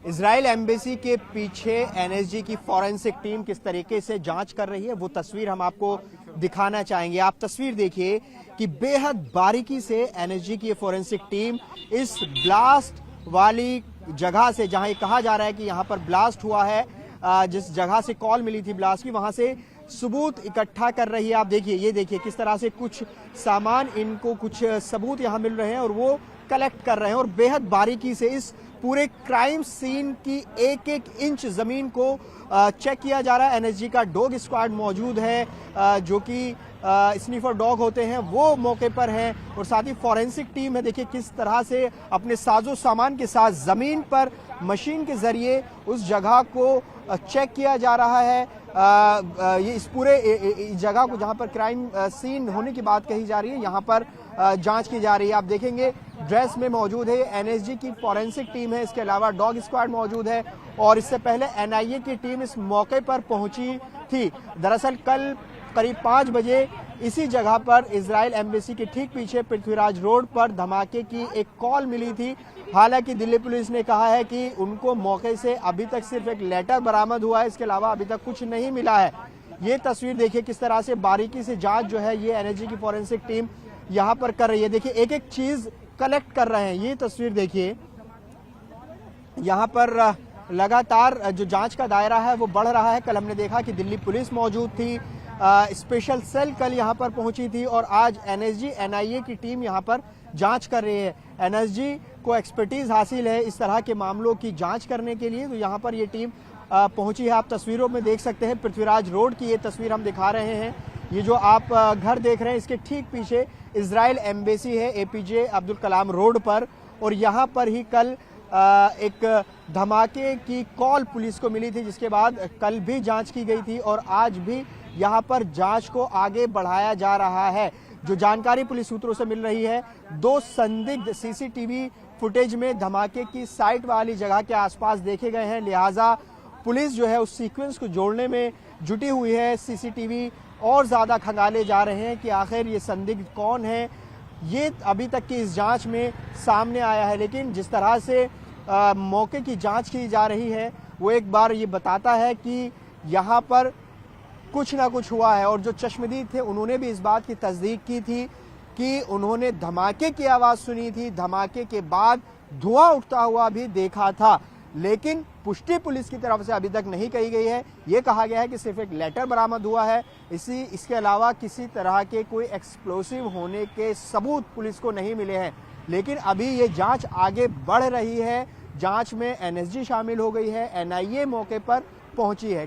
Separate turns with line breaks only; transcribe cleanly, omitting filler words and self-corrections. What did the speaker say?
Israel embassy के पीछे NSG की फॉरेंसिक टीम किस तरीके से जांच कर रही है वो तस्वीर हम आपको दिखाना चाहेंगे। आप तस्वीर देखिए कि बेहद बारीकी से एनएसजी की फॉरेंसिक टीम इस ब्लास्ट वाली जगह से, जहां ये कहा जा रहा है कि यहां पर ब्लास्ट हुआ है, जिस जगह से कॉल मिली थी ब्लास्ट की, वहां से सबूत इकट्ठा कर रही है। आप देखिए, ये देखिए किस तरह से कुछ सामान, इनको कुछ सबूत यहां मिल रहे हैं और वो कलेक्ट कर रहे हैं और बेहद बारीकी से इस पूरे क्राइम सीन की एक एक इंच जमीन को चेक किया जा रहा है। एनएसजी का डॉग स्क्वाड मौजूद है, जो कि स्नीफर डॉग होते हैं, वो मौके पर है और साथ ही फॉरेंसिक टीम है। देखिए किस तरह से अपने साजो सामान के साथ जमीन पर मशीन के जरिए उस जगह को चेक किया जा रहा है। ये इस पूरे जगह को, जहां पर क्राइम सीन होने की बात कही जा रही है, यहां पर जांच की जा रही है। आप देखेंगे ड्रेस में मौजूद है एनएसजी की फॉरेंसिक टीम है, इसके अलावा डॉग स्क्वाड मौजूद है और इससे पहले एनआईए की टीम इस मौके पर पहुंची थी। दरअसल कल करीब 5 बजे इसी जगह पर इजराइल एम्बेसी के ठीक पीछे पृथ्वीराज रोड पर धमाके की एक कॉल मिली थी। हालांकि दिल्ली पुलिस ने कहा है कि उनको मौके से अभी तक सिर्फ एक लेटर बरामद हुआ है, इसके अलावा अभी तक कुछ नहीं मिला है। ये तस्वीर देखिए किस तरह से बारीकी से जांच जो है ये एनएसजी की फॉरेंसिक टीम यहां पर कर रही है। देखिए एक एक चीज कलेक्ट कर रहे हैं। ये तस्वीर देखिए, यहां पर लगातार जो जांच का दायरा है वो बढ़ रहा है। कल हमने देखा कि दिल्ली पुलिस मौजूद थी, स्पेशल सेल कल यहां पर पहुंची थी और आज एनएसजी एनआईए की टीम यहां पर जांच कर रही है। एनएसजी को एक्सपर्टीज हासिल है इस तरह के मामलों की जांच करने के लिए, तो यहां पर ये टीम पहुंची है। आप तस्वीरों में देख सकते हैं पृथ्वीराज रोड की ये तस्वीर हम दिखा रहे हैं। ये जो आप घर देख रहे हैं इसके ठीक पीछे इजराइल एम्बेसी है, एपीजे अब्दुल कलाम रोड पर, और यहां पर ही कल एक धमाके की कॉल पुलिस को मिली थी, जिसके बाद कल भी जांच की गई थी और आज भी यहां पर जांच को आगे बढ़ाया जा रहा है। जो जानकारी पुलिस सूत्रों से मिल रही है, 2 संदिग्ध सीसीटीवी फुटेज में धमाके की साइट वाली जगह के आसपास देखे गए हैं, लिहाजा पुलिस जो है उस सीक्वेंस को जोड़ने में जुटी हुई है। सीसीटीवी और ज्यादा खंगाले जा रहे हैं कि आखिर ये संदिग्ध कौन है। ये अभी तक की इस जांच में सामने आया है, लेकिन जिस तरह से मौके की जांच की जा रही है वो एक बार ये बताता है कि यहाँ पर कुछ ना कुछ हुआ है। और जो चश्मदीद थे उन्होंने भी इस बात की तस्दीक की थी कि उन्होंने धमाके की आवाज सुनी थी, धमाके के बाद धुआं उठता हुआ भी देखा था, लेकिन पुष्टि पुलिस की तरफ से अभी तक नहीं कही गई है। ये कहा गया है कि सिर्फ एक लेटर बरामद हुआ है, इसके अलावा किसी तरह के कोई एक्सप्लोसिव होने के सबूत पुलिस को नहीं मिले हैं। लेकिन अभी ये जांच आगे बढ़ रही है। जांच में एनएसजी शामिल हो गई है, एनआईए मौके पर पहुंची है।